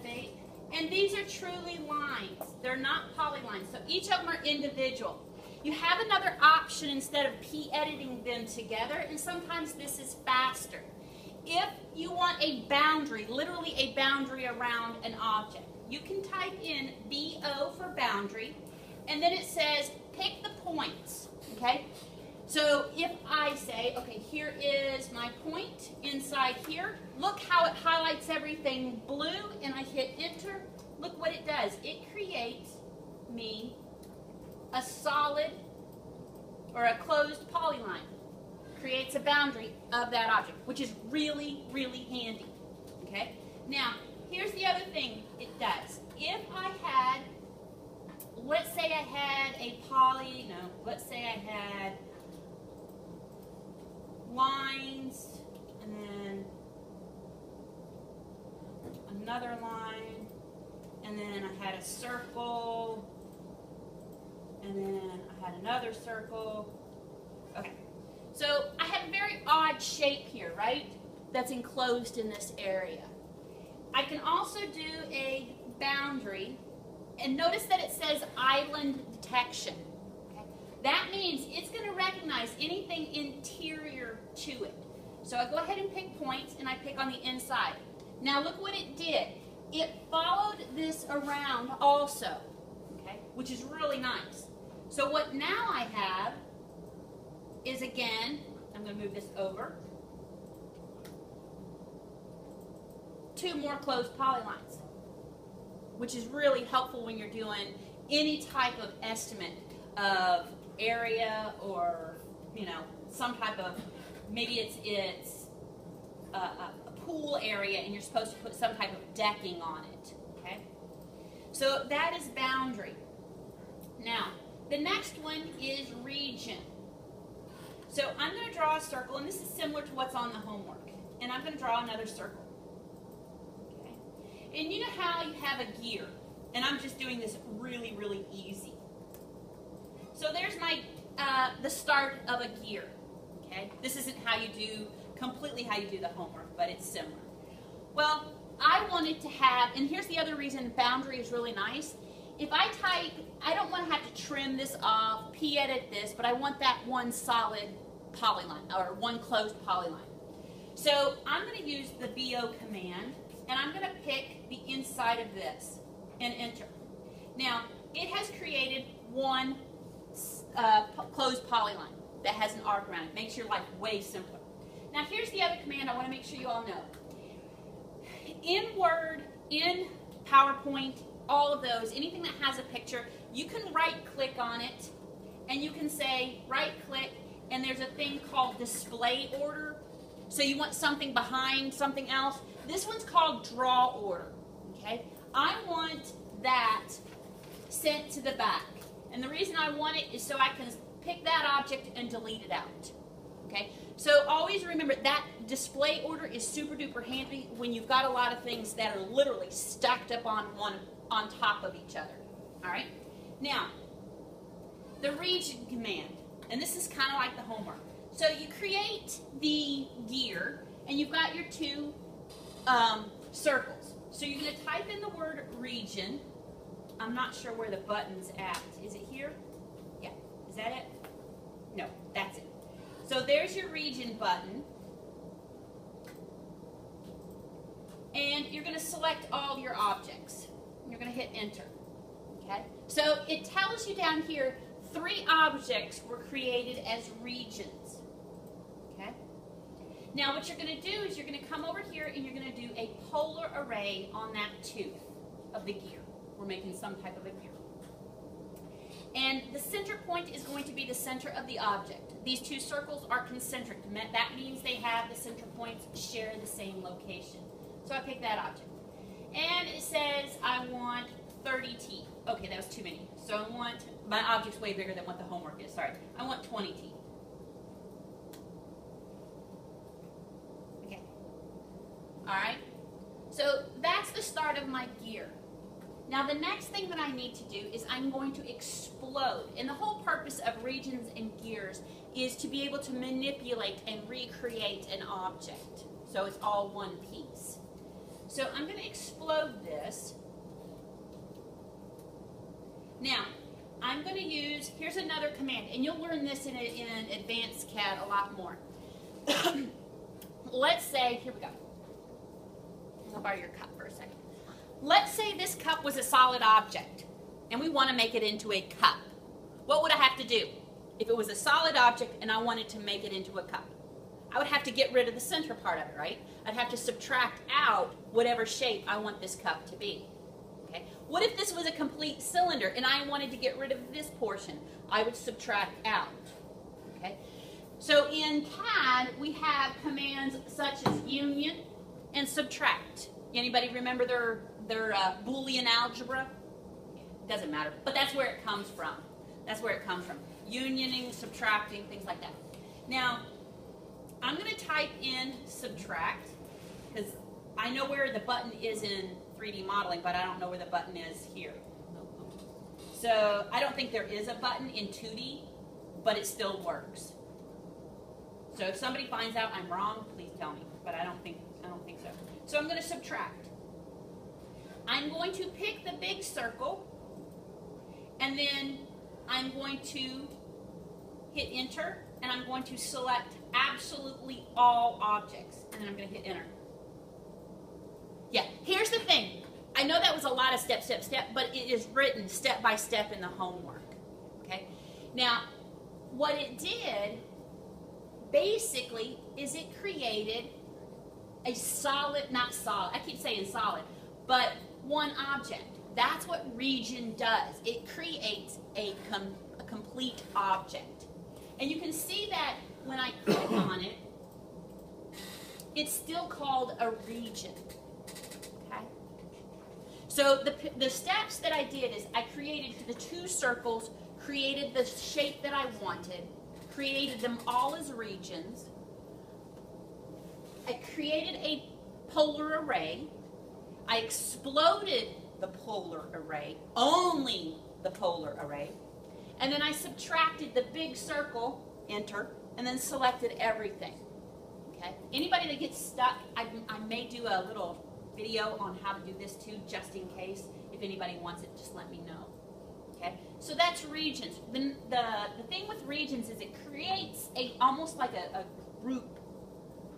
F8. And these are truly lines. They're not polylines. So each of them are individual. You have another option instead of p-editing them together, and sometimes this is faster. If you want a boundary, literally a boundary around an object, you can type in BO for boundary, and then it says pick the points, okay? So if I say, okay, here is my point inside here, look how it highlights everything blue, and I hit enter. Look what it does. It creates me a solid or a closed polyline. Creates a boundary of that object, which is really, really handy. Okay? Now, here's the other thing it does. If I had, let's say I had let's say I had lines and then another line and then I had a circle and then I had another circle. Okay, so I have a very odd shape here, right? That's enclosed in this area. I can also do a boundary, and notice that it says island detection. Okay? That means it's going to recognize anything interior to it. So I go ahead and pick points, and I pick on the inside. Now look what it did. It followed this around also, okay, which is really nice. So what now I have is, again, I'm going to move this over, 2 more closed polylines, which is really helpful when you're doing any type of estimate of area or, you know, some type of, maybe it's a pool area and you're supposed to put some type of decking on it, okay? So that is boundary. Now, the next one is region. So I'm going to draw a circle, and this is similar to what's on the homework. And I'm going to draw another circle. Okay. And you know how you have a gear, and I'm just doing this really, really easy. So there's my the start of a gear. Okay. This isn't how you do completely how you do the homework, but it's similar. Well, I wanted to have, and here's the other reason boundary is really nice. If I type, I don't want to have to trim this off, p-edit this, but I want that one solid polyline, or one closed polyline. So I'm going to use the BO command, and I'm going to pick the inside of this, and enter. Now, it has created one closed polyline that has an arc around it. Makes your life way simpler. Now, here's the other command I want to make sure you all know. In Word, in PowerPoint, all of those, anything that has a picture, you can right-click on it, and you can say right-click, and there's a thing called display order. So you want something behind something else. This one's called draw order, okay? I want that sent to the back. And the reason I want it is so I can pick that object and delete it out, okay? So always remember that display order is super duper handy when you've got a lot of things that are literally stacked up on top of each other. All right? Now, the region command, and this is kind of like the homework. So you create the gear, and you've got your 2 circles. So you're going to type in the word region. I'm not sure where the button's at. Is it here? Yeah. Is that it? No, that's it. So there's your region button. And you're going to select all your objects. You're going to hit enter. Okay? So it tells you down here 3 objects were created as regions. Okay? Now what you're going to do is you're going to come over here and you're going to do a polar array on that tooth of the gear. We're making some type of a gear. And the center point is going to be the center of the object. These 2 circles are concentric. That means they have the center points share the same location. So I pick that object. And it says I want 30 teeth. Okay, that was too many. So I want, my object's way bigger than what the homework is. Sorry. I want 20 teeth. Okay. Alright. So that's the start of my gear. Now the next thing that I need to do is I'm going to explode. And the whole purpose of regions and gears is to be able to manipulate and recreate an object. So it's all one piece. So I'm going to explode this. Now, I'm going to use, here's another command, and you'll learn this in advanced CAD a lot more. Let's say, here we go. I'll borrow your cup for a second. Let's say this cup was a solid object, and we want to make it into a cup. What would I have to do? If it was a solid object and I wanted to make it into a cup, I would have to get rid of the center part of it, right? I'd have to subtract out whatever shape I want this cup to be. Okay. What if this was a complete cylinder and I wanted to get rid of this portion? I would subtract out. Okay. So in CAD, we have commands such as union and subtract. Anybody remember their Boolean algebra? Doesn't matter, but that's where it comes from. That's where it comes from. Unioning, subtracting, things like that. Now, I'm going to type in subtract because I know where the button is in 3D modeling, but I don't know where the button is here. So I don't think there is a button in 2D, but it still works. So if somebody finds out I'm wrong, please tell me. But I don't think so. So I'm going to subtract. I'm going to pick the big circle, and then I'm going to hit enter, and I'm going to select absolutely all objects, and then I'm going to hit enter. Yeah, here's the thing. I know that was a lot of step, but it is written step by step in the homework. Okay? Now, what it did basically is it created a solid, not solid, I keep saying solid, but one object. That's what region does. It creates a complete object. And you can see that when I click on it, it's still called a region. Okay? So the steps that I did is I created the two circles, created the shape that I wanted, created them all as regions. I created a polar array. I exploded the polar array, only the polar array. And then I subtracted the big circle, enter, and then selected everything. Okay? Anybody that gets stuck, I may do a little video on how to do this too, just in case. If anybody wants it, just let me know. Okay? So that's regions. The thing with regions is it creates almost like a group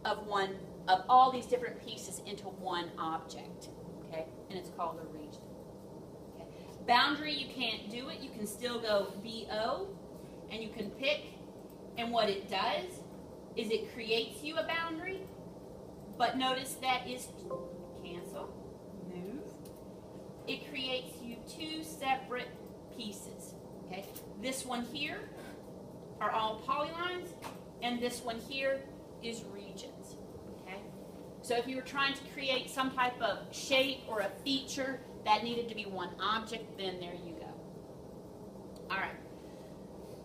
of all these different pieces into one object. Okay? And it's called a region. Okay? Boundary, you can't do it. You can still go BO, and you can pick, and what it does is it creates you a boundary, but notice that is cancel, move. It creates you two separate pieces. Okay? This one here are all polylines, and this one here is regions. Okay? So if you were trying to create some type of shape or a feature that needed to be one object, then there you go. All right.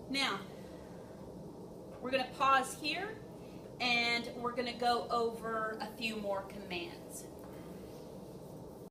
Now, we're going to pause here, and we're going to go over a few more commands.